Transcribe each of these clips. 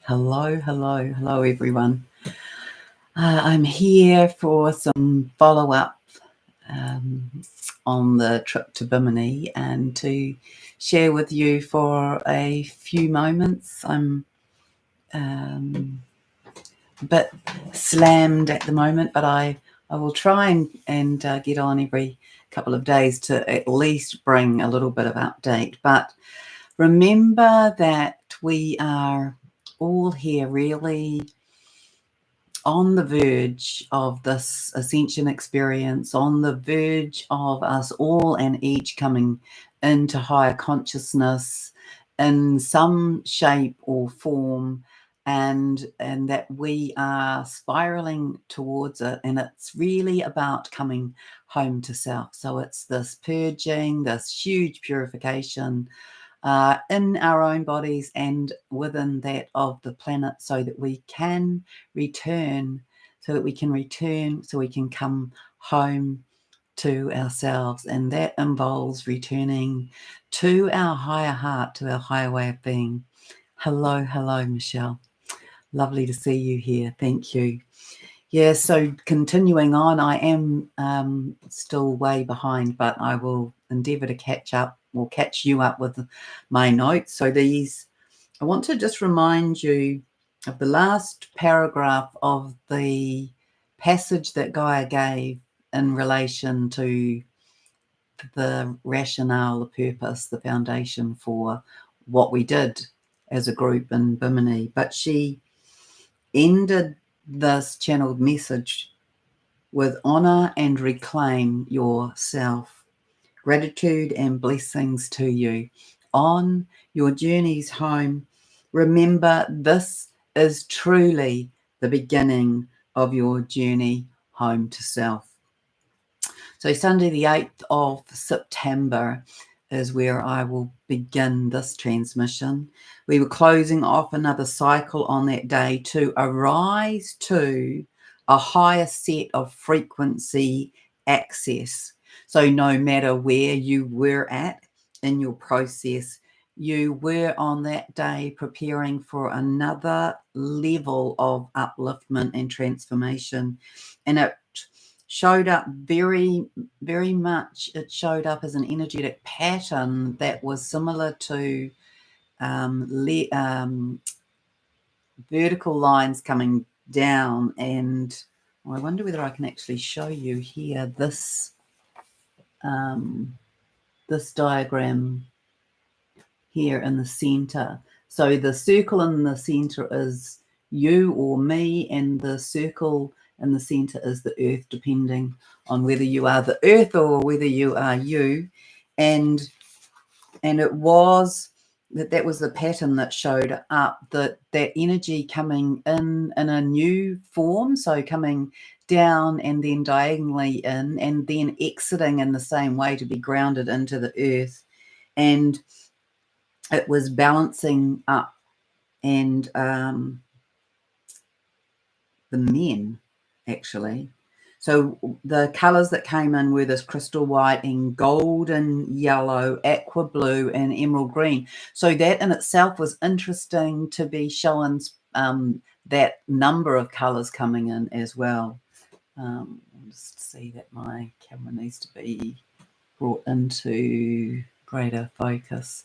Hello, everyone. I'm here for some follow-up on the trip to Bimini and to share with you for a few moments. I'm a bit slammed at the moment, but I will try and get on every couple of days to at least bring a little bit of update. But remember that we are all here really on the verge of this ascension experience, on the verge of us all and each coming into higher consciousness in some shape or form, and that we are spiraling towards it, and it's really about coming home to self. So it's this purging, this huge purification in our own bodies and within that of the planet, so that we can return, so we can come home to ourselves. And that involves returning to our higher heart, to our higher way of being. Hello, Michelle. Lovely to see you here. Thank you. Yeah, so continuing on, I am still way behind, but I will endeavour to catch you up with my notes. So I want to just remind you of the last paragraph of the passage that Gaia gave in relation to the rationale, the purpose, the foundation for what we did as a group in Bimini. But she ended this channeled message with honor and reclaim yourself. Gratitude and blessings to you. On your journeys home, remember this is truly the beginning of your journey home to self. So Sunday the 8th of September is where I will begin this transmission. We were closing off another cycle on that day to arise to a higher set of frequency access. So no matter where you were at in your process, you were on that day preparing for another level of upliftment and transformation. And it showed up very, very much. It showed up as an energetic pattern that was similar to vertical lines coming down. And I wonder whether I can actually show you here this this diagram here in the center. So the circle in the center is you or me, and the circle in the center is the earth, depending on whether you are the earth or whether you are you. And it was that was the pattern that showed up, that energy coming in a new form, so coming down and then diagonally in, and then exiting in the same way to be grounded into the earth. And it was balancing up. And the men, actually. So the colours that came in were this crystal white and golden yellow, aqua blue and emerald green. So that in itself was interesting to be showing that number of colours coming in as well. I'll just see that my camera needs to be brought into greater focus.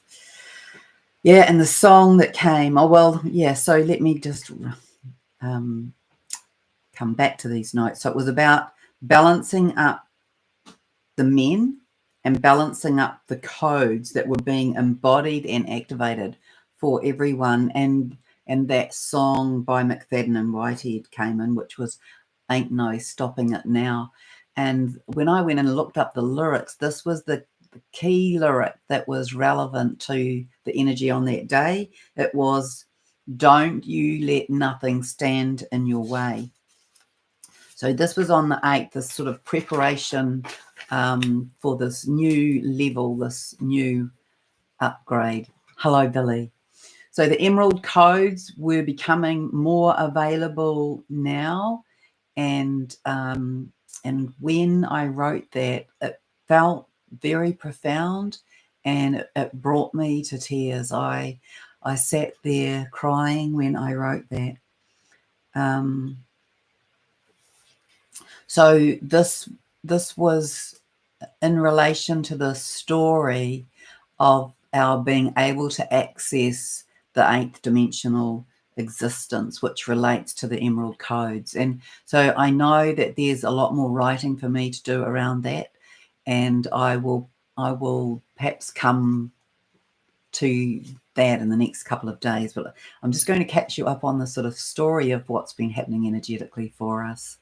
Yeah, and the song that came, so let me just come back to these notes. So it was about balancing up the men and balancing up the codes that were being embodied and activated for everyone. And that song by McFadden and Whitehead came in, which was Ain't No Stopping It Now. And when I went and looked up the lyrics, this was the key lyric that was relevant to the energy on that day. It was, don't you let nothing stand in your way. So this was on the 8th, this sort of preparation for this new level, this new upgrade. Hello, Billy. So the emerald codes were becoming more available now. And when I wrote that, it felt very profound, and it brought me to tears. I I sat there crying when I wrote that. So this was in relation to the story of our being able to access the 8th dimensional existence, which relates to the emerald codes. And so I know that there's a lot more writing for me to do around that, and I will perhaps come to that in the next couple of days, but I'm just going to catch you up on the sort of story of what's been happening energetically for us.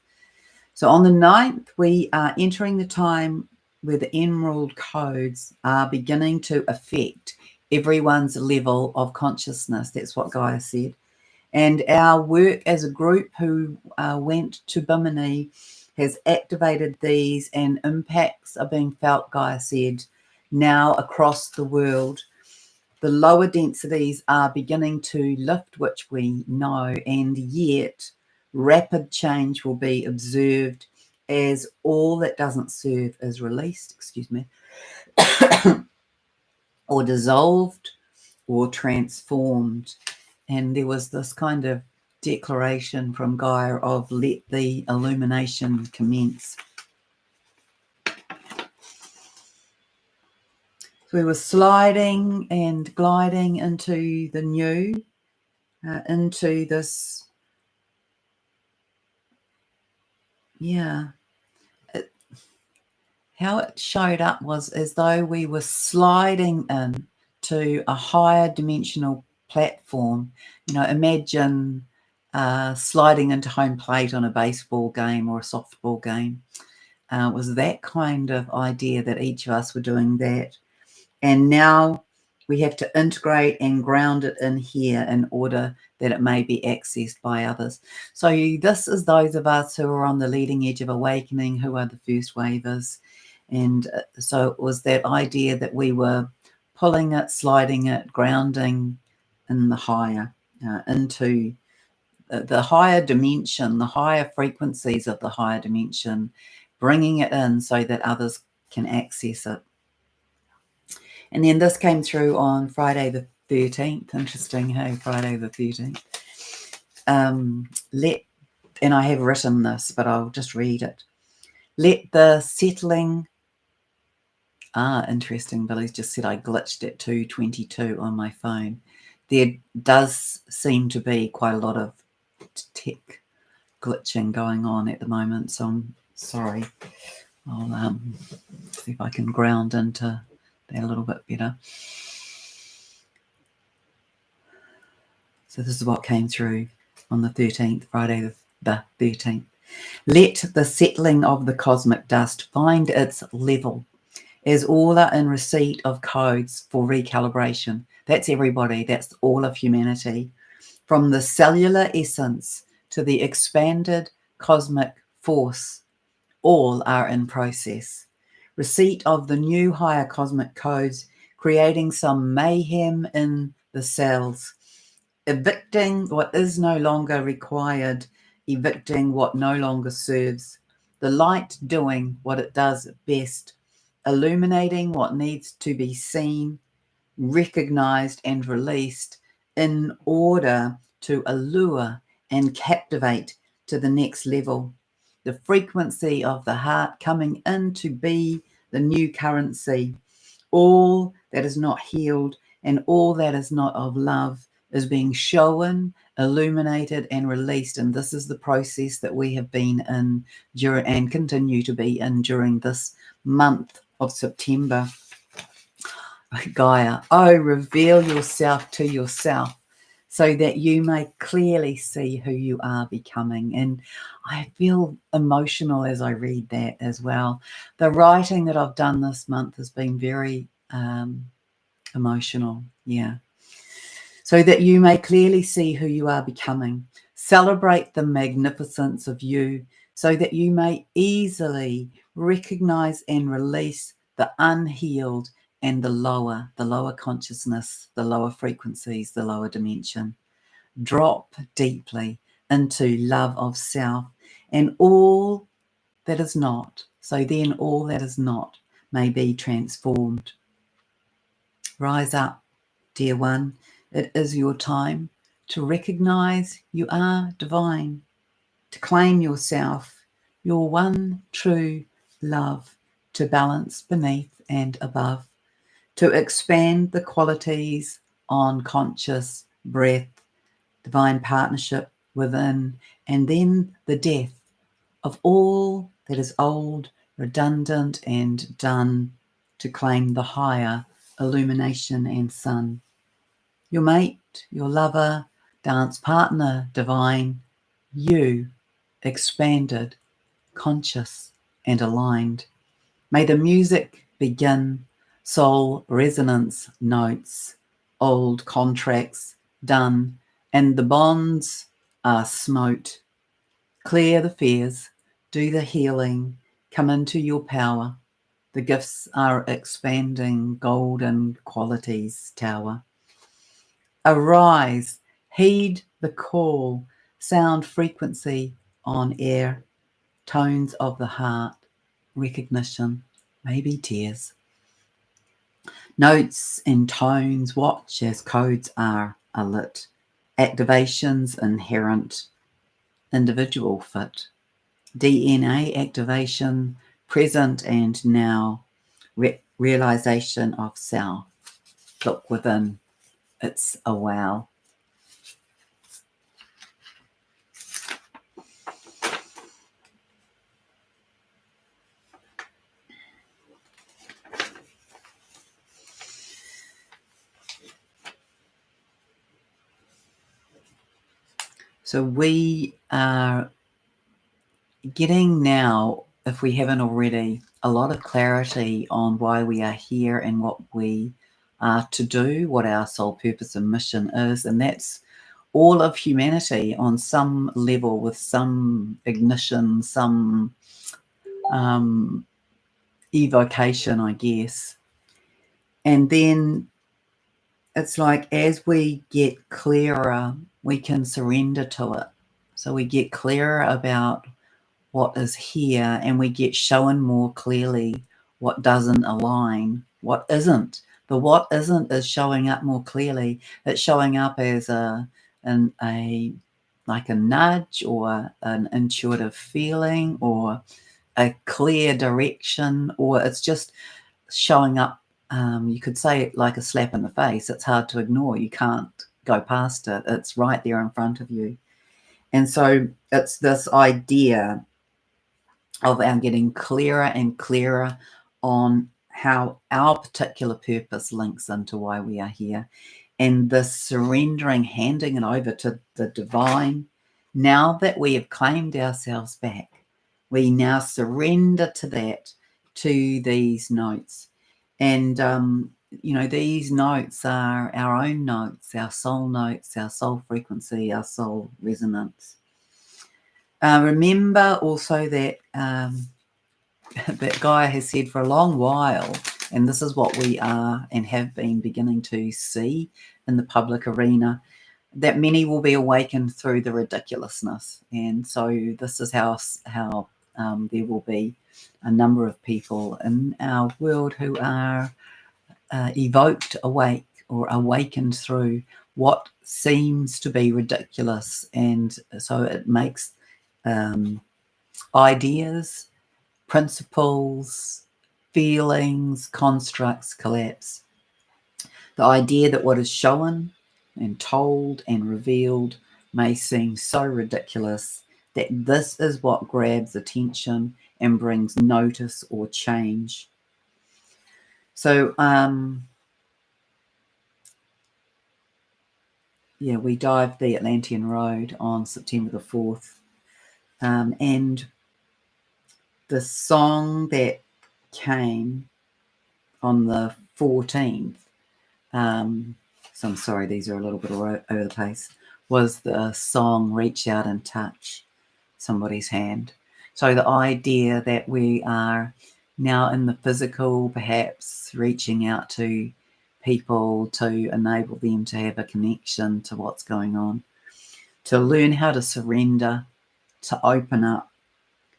So on the 9th, we are entering the time where the emerald codes are beginning to affect everyone's level of consciousness. That's what Gaia said. And our work as a group who went to Bimini has activated these, and impacts are being felt, Gaia said, now across the world. The lower densities are beginning to lift, which we know, and yet rapid change will be observed as all that doesn't serve is released, or dissolved or transformed. And there was this kind of declaration from Gaia of let the illumination commence. So we were sliding and gliding into the new, into this, how it showed up was as though we were sliding in to a higher dimensional platform. Imagine sliding into home plate on a baseball game or a softball game. It was that kind of idea that each of us were doing that. And now we have to integrate and ground it in here in order that it may be accessed by others. So this is those of us who are on the leading edge of awakening, who are the first wavers. And so it was that idea that we were pulling it, sliding it, grounding in the higher, into the higher dimension, the higher frequencies of the higher dimension, bringing it in so that others can access it. And then this came through on Friday the 13th. Interesting, hey, Friday the 13th. And I have written this, but I'll just read it. Let the settling... interesting. Billy's just said I glitched at 2:22 on my phone. There does seem to be quite a lot of tech glitching going on at the moment, so I'm sorry. I'll see if I can ground into that a little bit better. So this is what came through on the 13th, Friday the 13th. Let the settling of the cosmic dust find its level, as all are in receipt of codes for recalibration. That's everybody. That's all of humanity. From the cellular essence to the expanded cosmic force, all are in process. Receipt of the new higher cosmic codes, creating some mayhem in the cells, evicting what is no longer required, evicting what no longer serves, the light doing what it does best, illuminating what needs to be seen, recognized and released in order to allure and captivate to the next level. The frequency of the heart coming in to be the new currency. All that is not healed and all that is not of love is being shown, illuminated, and released. And this is the process that we have been in during and continue to be in during this month of September. Gaia, reveal yourself to yourself so that you may clearly see who you are becoming. And I feel emotional as I read that as well. The writing that I've done this month has been very emotional. Yeah. So that you may clearly see who you are becoming. Celebrate the magnificence of you so that you may easily recognize and release the unhealed and the lower consciousness, the lower frequencies, the lower dimension. Drop deeply into love of self and all that is not. So then all that is not may be transformed. Rise up, dear one. It is your time to recognize you are divine, to claim yourself, your one true love, to balance beneath and above, to expand the qualities on conscious breath, divine partnership within, and then the death of all that is old, redundant, and done, to claim the higher illumination and sun. Your mate, your lover, dance partner, divine, you, expanded, conscious, and aligned. May the music begin, soul resonance notes, old contracts done, and the bonds are smote. Clear the fears, do the healing, come into your power. The gifts are expanding, golden qualities tower. Arise, heed the call, sound frequency on air, tones of the heart, recognition, maybe tears. Notes and tones watch as codes are alit, activations inherent, individual fit, DNA activation, present and now, realization of self. Look within, it's a wow. So we are getting now, if we haven't already, a lot of clarity on why we are here and what we are to do, what our soul purpose and mission is. And that's all of humanity on some level, with some ignition, some evocation, I guess. And then it's like, as we get clearer, we can surrender to it. So we get clearer about what is here, and we get shown more clearly what doesn't align, what isn't. The what isn't is showing up more clearly. It's showing up as like a nudge, or an intuitive feeling, or a clear direction, or it's just showing up. You could say it like a slap in the face. It's hard to ignore. You can't go past it. It's right there in front of you. And so it's this idea of our getting clearer and clearer on how our particular purpose links into why we are here, and the surrendering, handing it over to the divine. Now that we have claimed ourselves back, we now surrender to that, to these notes. And these notes are our own notes, our soul frequency, our soul resonance. Remember also that that Gaia has said for a long while, and this is what we are and have been beginning to see in the public arena, that many will be awakened through the ridiculousness. And so this is how there will be a number of people in our world who are evoked awake, or awakened through what seems to be ridiculous. And so it makes ideas, principles, feelings, constructs collapse. The idea that what is shown and told and revealed may seem so ridiculous that this is what grabs attention and brings notice or change. So, we dived the Atlantean Road on September the 4th. And the song that came on the 14th, so I'm sorry, these are a little bit over the place, was the song Reach Out and Touch Somebody's Hand. So the idea that we are now in the physical, perhaps reaching out to people to enable them to have a connection to what's going on, to learn how to surrender, to open up,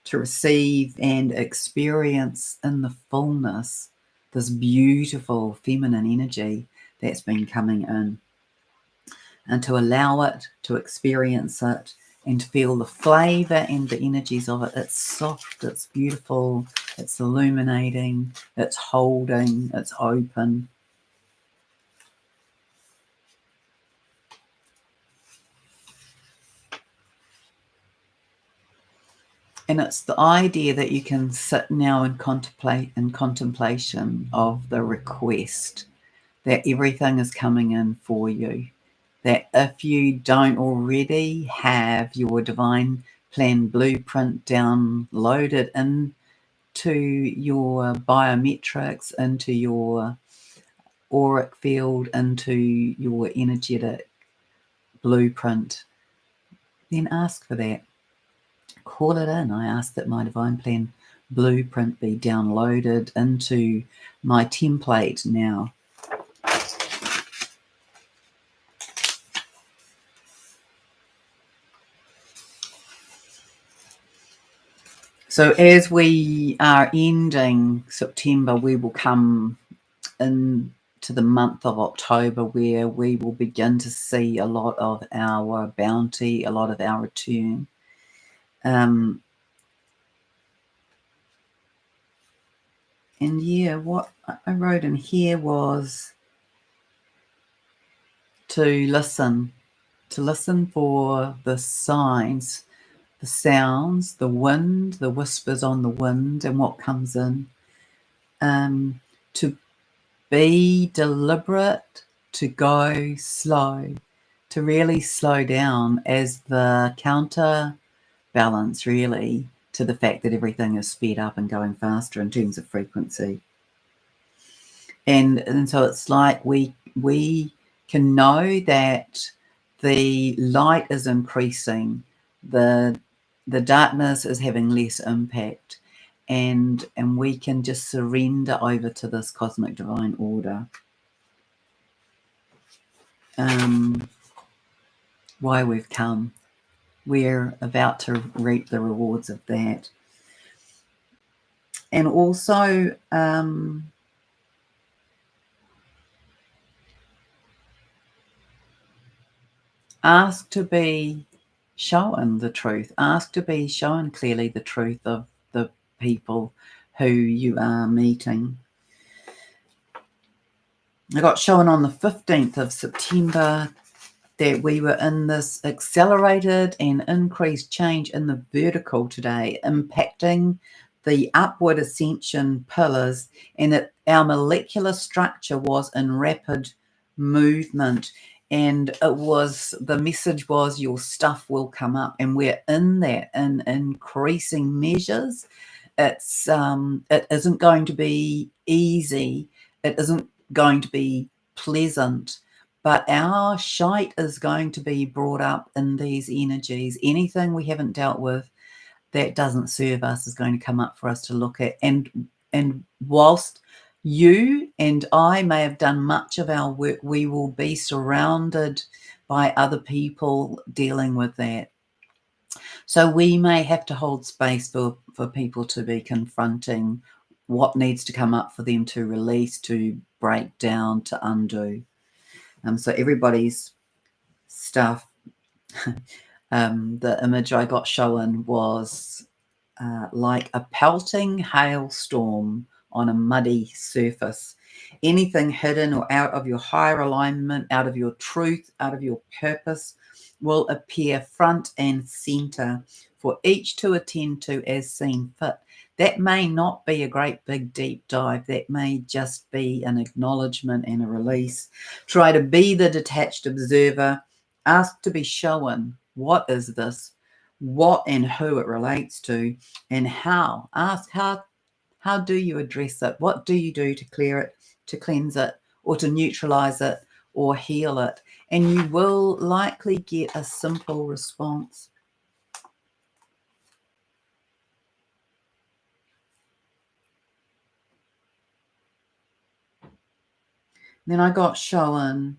to receive and experience in the fullness this beautiful feminine energy that's been coming in. and to allow it, to experience it, and to feel the flavour and the energies of it. It's soft, it's beautiful, it's illuminating, it's holding, it's open. And it's the idea that you can sit now and contemplate in contemplation of the request, that everything is coming in for you. That if you don't already have your divine plan blueprint downloaded into your biometrics, into your auric field, into your energetic blueprint, then ask for that. Call it in. I ask that my divine plan blueprint be downloaded into my template now. So as we are ending September, we will come into the month of October, where we will begin to see a lot of our bounty, a lot of our return. And yeah, what I wrote in here was to listen for the signs, the sounds, the wind, the whispers on the wind, and what comes in. To be deliberate, to go slow, to really slow down as the counterbalance, really, to the fact that everything is sped up and going faster in terms of frequency. And so it's like we can know that the light is increasing, the darkness is having less impact, and we can just surrender over to this cosmic divine order. Why we've come. We're about to reap the rewards of that. And also ask to be shown the truth. Ask to be shown clearly the truth of the people who you are meeting. I got shown on the 15th of September that we were in this accelerated and increased change in the vertical today, impacting the upward ascension pillars, and that our molecular structure was in rapid movement. And the message was, your stuff will come up, and we're in that in increasing measures. It isn't going to be easy. It isn't going to be pleasant, but our shite is going to be brought up in these energies. Anything we haven't dealt with that doesn't serve us is going to come up for us to look at. And whilst you and I may have done much of our work, we will be surrounded by other people dealing with that. So we may have to hold space for people to be confronting what needs to come up for them to release, to break down, to undo. So everybody's stuff, the image I got shown was like a pelting hailstorm on a muddy surface. Anything hidden or out of your higher alignment, out of your truth, out of your purpose will appear front and center for each to attend to as seen fit. That may not be a great big deep dive. That may just be an acknowledgement and a release. Try to be the detached observer. Ask to be shown, what is this? What and who it relates to, and how. Ask how do you address it? What do you do to clear it, to cleanse it, or to neutralize it, or heal it? And you will likely get a simple response. Then I got shown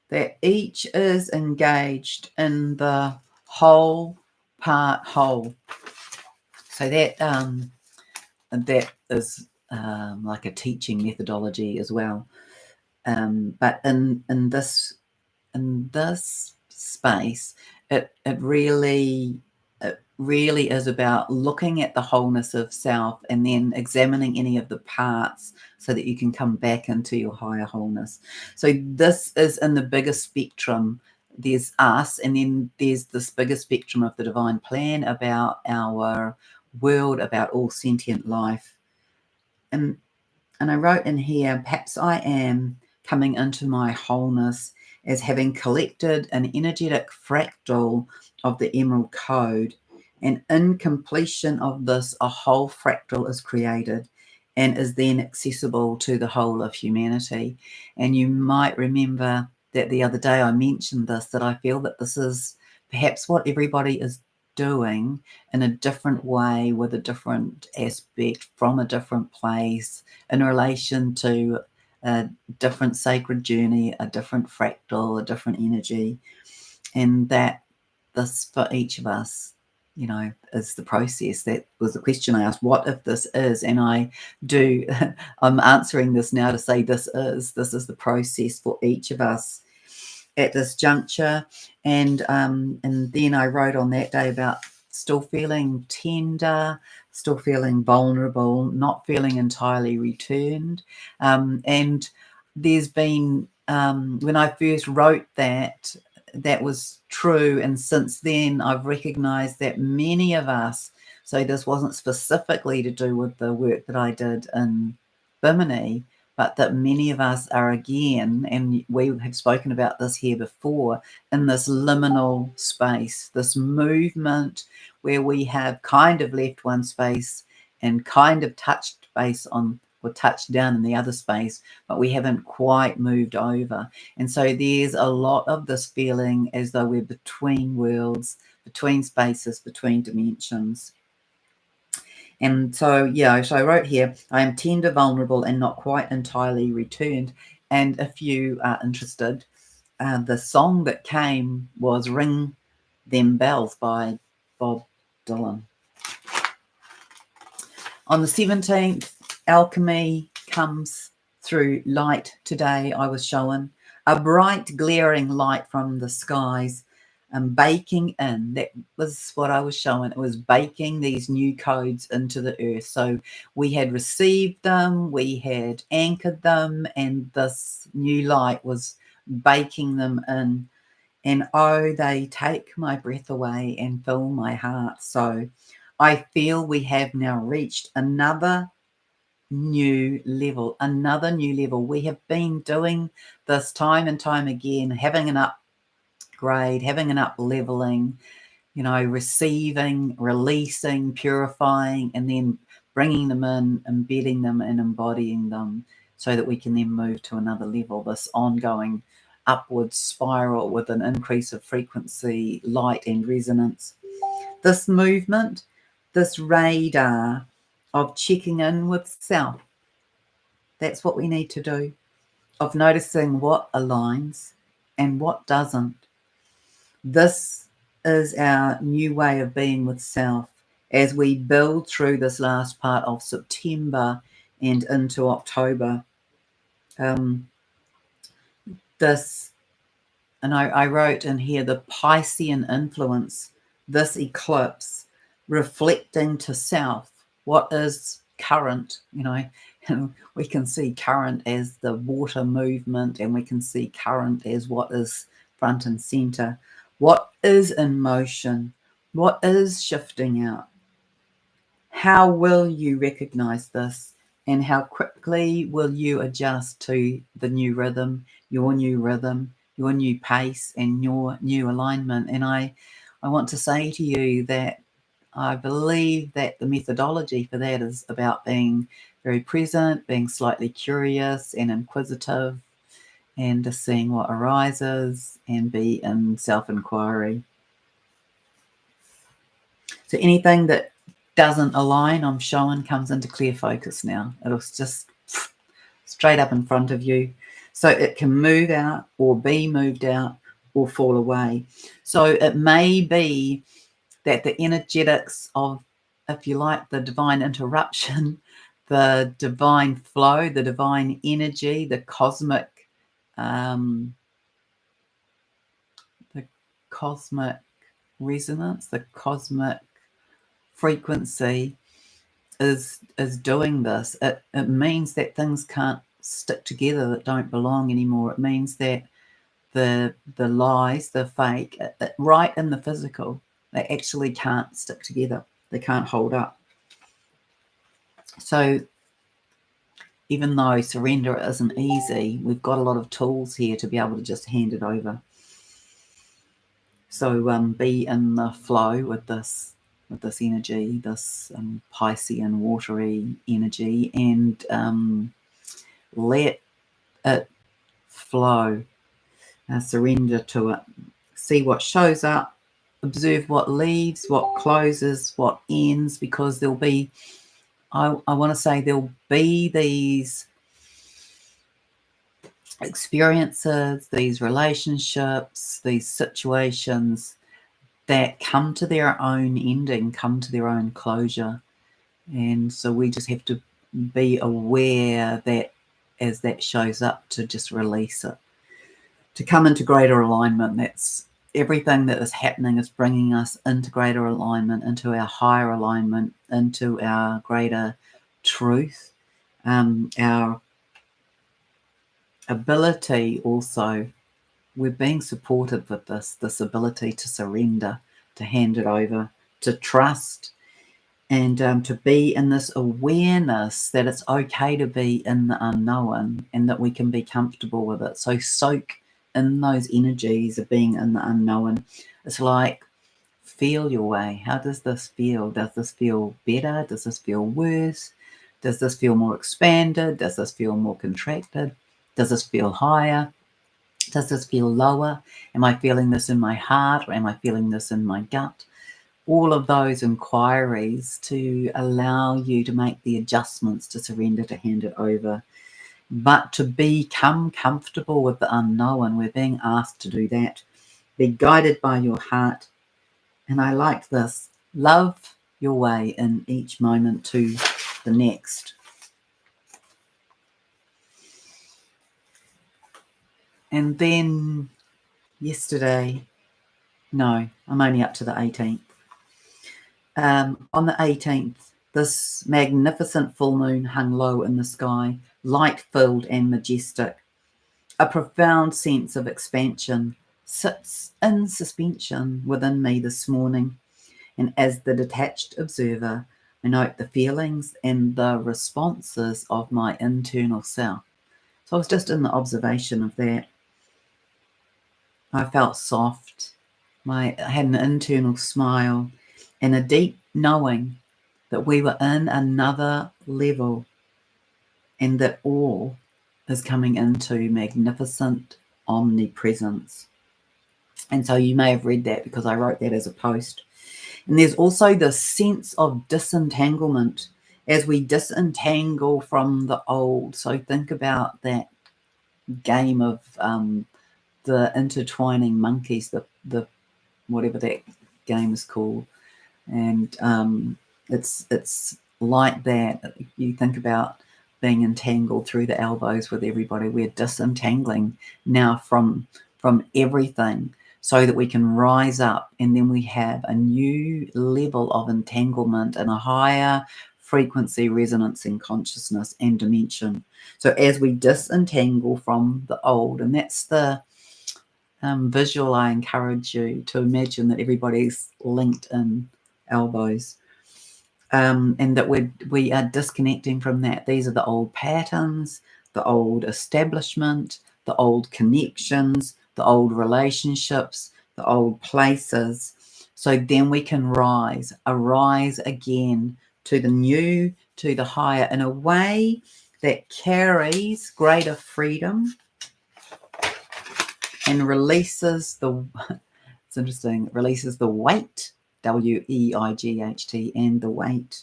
that each is engaged in the whole part whole. So that is like a teaching methodology as well. But in this space, it really is about looking at the wholeness of self and then examining any of the parts so that you can come back into your higher wholeness. So this is in the bigger spectrum. There's us, and then there's this bigger spectrum of the divine plan about our world, about all sentient life. And I wrote in here, perhaps I am coming into my wholeness as having collected an energetic fractal of the Emerald Code. And in completion of this, a whole fractal is created and is then accessible to the whole of humanity. And you might remember that the other day I mentioned this, that I feel that this is perhaps what everybody is doing in a different way, with a different aspect, from a different place, in relation to a different sacred journey, a different fractal, a different energy. And that this, for each of us, you know, is the process. That was the question I asked, what if this is? And I'm answering this now to say this is the process for each of us at this juncture. And then I wrote on that day about still feeling tender, still feeling vulnerable, not feeling entirely returned. And there's been, when I first wrote that, that was true. And since then, I've recognized that many of us, so this wasn't specifically to do with the work that I did in Bimini, but that many of us are again, and we have spoken about this here before, in this liminal space, this movement where we have kind of left one space and kind of touched base on, or touched down in the other space, but we haven't quite moved over. And so there's a lot of this feeling as though we're between worlds, between spaces, between dimensions. And so, yeah, so I wrote here, I am tender, vulnerable, and not quite entirely returned. And if you are interested, the song that came was Ring Them Bells by Bob Dylan. On the 17th, alchemy comes through light today, I was shown. A bright, glaring light from the skies, and baking in. That was what I was showing. It was baking these new codes into the earth. So we had received them, we had anchored them, and this new light was baking them in. And oh, they take my breath away and fill my heart. So I feel we have now reached another new level, another new level. We have been doing this time and time again, having an upgrade, having an up leveling, you know, receiving, releasing, purifying, and then bringing them in, embedding them and embodying them so that we can then move to another level, this ongoing upward spiral with an increase of frequency, light and resonance. This movement, this radar of checking in with self, that's what we need to do, of noticing what aligns and what doesn't. This is our new way of being with self as we build through this last part of September and into October. This, and I wrote in here, the Piscean influence, this eclipse, reflecting to self what is current, you know, and we can see current as the water movement, and we can see current as what is front and center, what is in motion, what is shifting out. How will you recognize this, and how quickly will you adjust to the new rhythm, your new pace, and your new alignment? And I want to say to you that I believe that the methodology for that is about being very present, being slightly curious and inquisitive, and just seeing what arises and be in self-inquiry. So anything that doesn't align, I'm showing, comes into clear focus now. It'll just straight up in front of you. So it can move out or be moved out or fall away. So it may be that the energetics of, if you like, the divine interruption, the divine flow, the divine energy, the cosmic, the cosmic resonance, the cosmic frequency is doing this. It means that things can't stick together that don't belong anymore. It means that the lies, the fake, right in the physical, they actually can't stick together. They can't hold up. So even though surrender isn't easy, we've got a lot of tools here to be able to just hand it over. So be in the flow with this energy, this Piscean watery energy, and let it flow. Surrender to it. See what shows up. Observe what leaves, what closes, what ends, because there'll be, I want to say, there'll be these experiences, these relationships, these situations that come to their own ending, come to their own closure. And so we just have to be aware that as that shows up, to just release it, to come into greater alignment. That's everything that is happening is bringing us into greater alignment, into our higher alignment, into our greater truth, our ability also. We're being supported with this ability to surrender, to hand it over, to trust, and to be in this awareness that it's okay to be in the unknown and that we can be comfortable with it. So soak in those energies of being in the unknown. It's like, feel your way. How does this feel? Does this feel better? Does this feel worse? Does this feel more expanded? Does this feel more contracted? Does this feel higher? Does this feel lower? Am I feeling this in my heart, or am I feeling this in my gut? All of those inquiries to allow you to make the adjustments, to surrender, to hand it over. But to become comfortable with the unknown, we're being asked to do that. Be guided by your heart. And I like this. Love your way in each moment to the next. And then yesterday, no, I'm only up to the 18th. On the 18th, this magnificent full moon hung low in the sky, light-filled and majestic. A profound sense of expansion sits in suspension within me this morning, and as the detached observer, I note the feelings and the responses of my internal self. So I was just in the observation of that. I felt soft. I had an internal smile and a deep knowing that we were in another level and that all is coming into magnificent omnipresence. And so you may have read that because I wrote that as a post. And there's also the sense of disentanglement as we disentangle from the old. So think about that game of the intertwining monkeys, the whatever that game is called. And it's like that. You think about being entangled through the elbows with everybody. We're disentangling now from everything so that we can rise up, and then we have a new level of entanglement and a higher frequency, resonance, and consciousness and dimension. So as we disentangle from the old, and that's the visual I encourage you to imagine, that everybody's linked in elbows, and that we are disconnecting from that. These are the old patterns, the old establishment, the old connections, the old relationships, the old places. So then we can arise again to the new, to the higher, in a way that carries greater freedom and releases it's interesting, releases the weight, W-E-I-G-H-T, and the weight,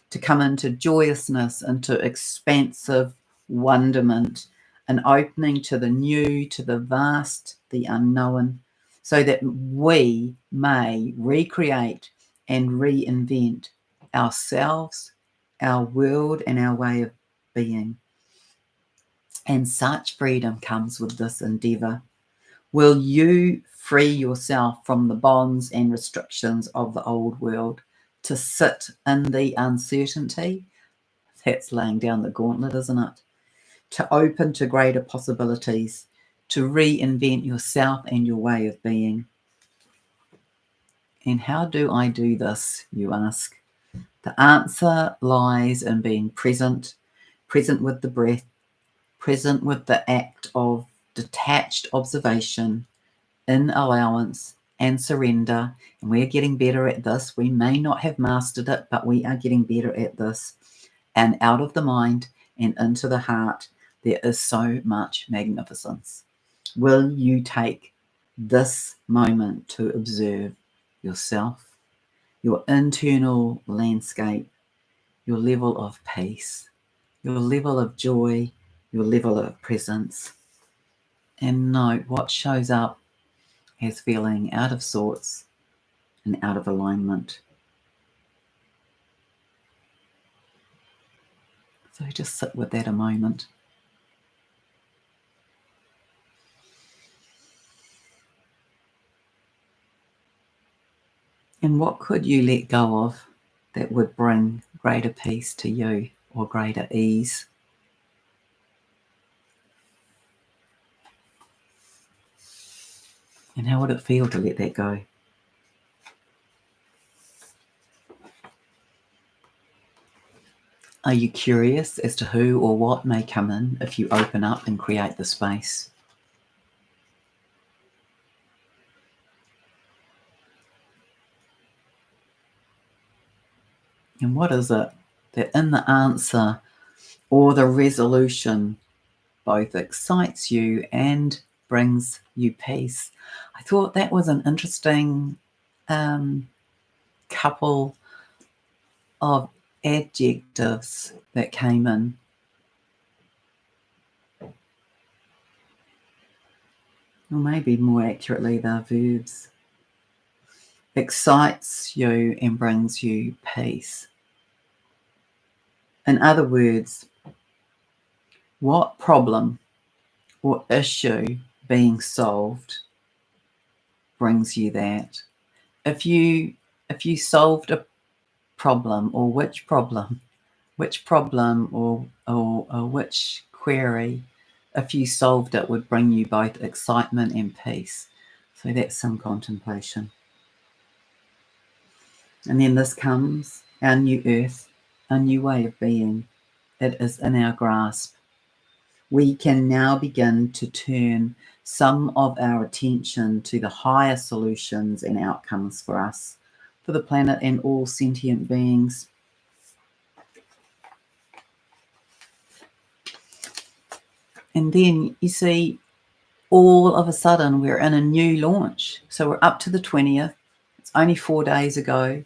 to come into joyousness, into expansive wonderment, an opening to the new, to the vast, the unknown, so that we may recreate and reinvent ourselves, our world, and our way of being. And such freedom comes with this endeavor. Will you free yourself from the bonds and restrictions of the old world to sit in the uncertainty? That's laying down the gauntlet, isn't it? To open to greater possibilities, to reinvent yourself and your way of being. And how do I do this, you ask? The answer lies in being present, present with the breath, present with the act of detached observation, in allowance and surrender. And we're getting better at this. We may not have mastered it, but we are getting better at this. And out of the mind and into the heart, there is so much magnificence. Will you take this moment to observe yourself, your internal landscape, your level of peace, your level of joy, your level of presence, and note what shows up as feeling out of sorts and out of alignment. So just sit with that a moment. And what could you let go of that would bring greater peace to you or greater ease? And how would it feel to let that go? Are you curious as to who or what may come in if you open up and create the space? And what is it that in the answer or the resolution both excites you and brings you peace? I thought that was an interesting couple of adjectives that came in. Or maybe more accurately, they're verbs. Excites you and brings you peace. In other words, what problem or issue being solved brings you that? If you solved a problem, or which problem or which query, if you solved it, would bring you both excitement and peace. So that's some contemplation. And then this comes our new earth, a new way of being. It is in our grasp. We can now begin to turn some of our attention to the higher solutions and outcomes for us, for the planet and all sentient beings. And then you see, all of a sudden, we're in a new launch. So we're up to the 20th. It's only 4 days ago.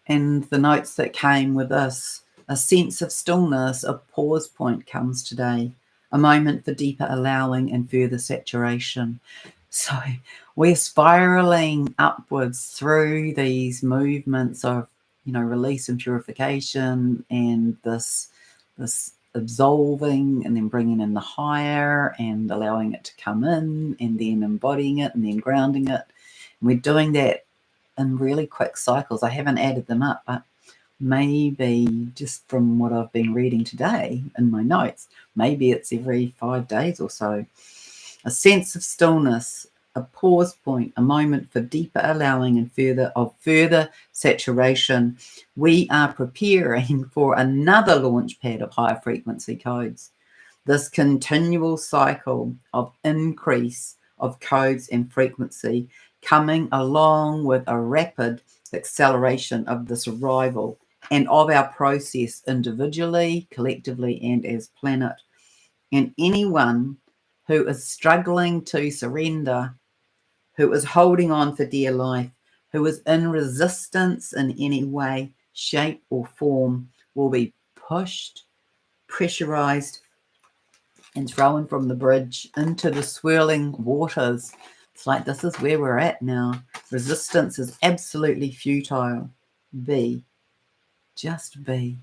And the notes that came with this, a sense of stillness, a pause point comes today, a moment for deeper allowing and further saturation. So we're spiraling upwards through these movements of, release and purification, and this absolving, and then bringing in the higher and allowing it to come in, and then embodying it, and then grounding it. And we're doing that in really quick cycles. I haven't added them up, but maybe just from what I've been reading today in my notes, maybe it's every 5 days or so. A sense of stillness, a pause point, a moment for deeper allowing and further saturation. We are preparing for another launch pad of higher frequency codes. This continual cycle of increase of codes and frequency coming along with a rapid acceleration of this arrival and of our process individually, collectively, and as planet. And anyone who is struggling to surrender, who is holding on for dear life, who is in resistance in any way, shape, or form, will be pushed, pressurized, and thrown from the bridge into the swirling waters. It's like, this is where we're at now. Resistance is absolutely futile. Just be.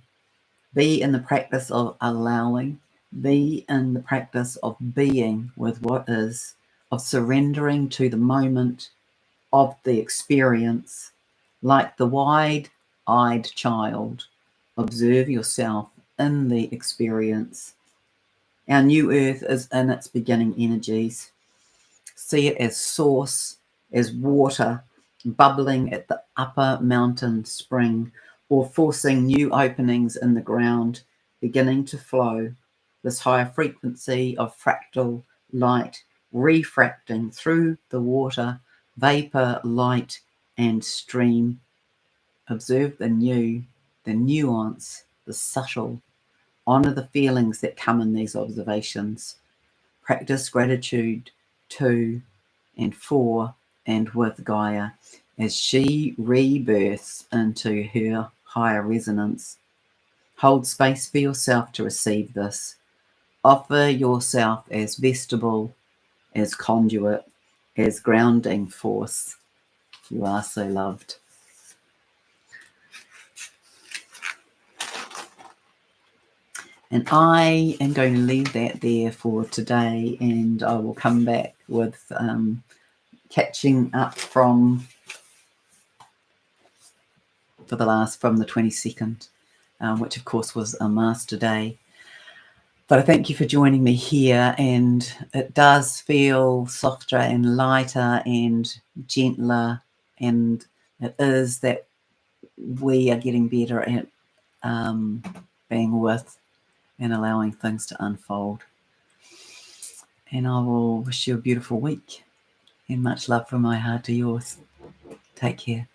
Be in the practice of allowing. Be in the practice of being with what is. of surrendering to the moment of the experience. Like the wide-eyed child, observe yourself in the experience. Our new earth is in its beginning energies. See it as source, as water bubbling at the upper mountain spring, or forcing new openings in the ground, beginning to flow. This higher frequency of fractal light refracting through the water, vapor, light, and stream. Observe the new, the nuance, the subtle. Honor the feelings that come in these observations. Practice gratitude to and for and with Gaia as she rebirths into her higher resonance. Hold space for yourself to receive this. Offer yourself as vestibule, as conduit, as grounding force. You are so loved. And I am going to leave that there for today, and I will come back with catching up from the 22nd, which of course was a master day. But I thank you for joining me here, and it does feel softer and lighter and gentler, and it is that we are getting better at being with and allowing things to unfold. And I will wish you a beautiful week, and much love from my heart to yours. Take care.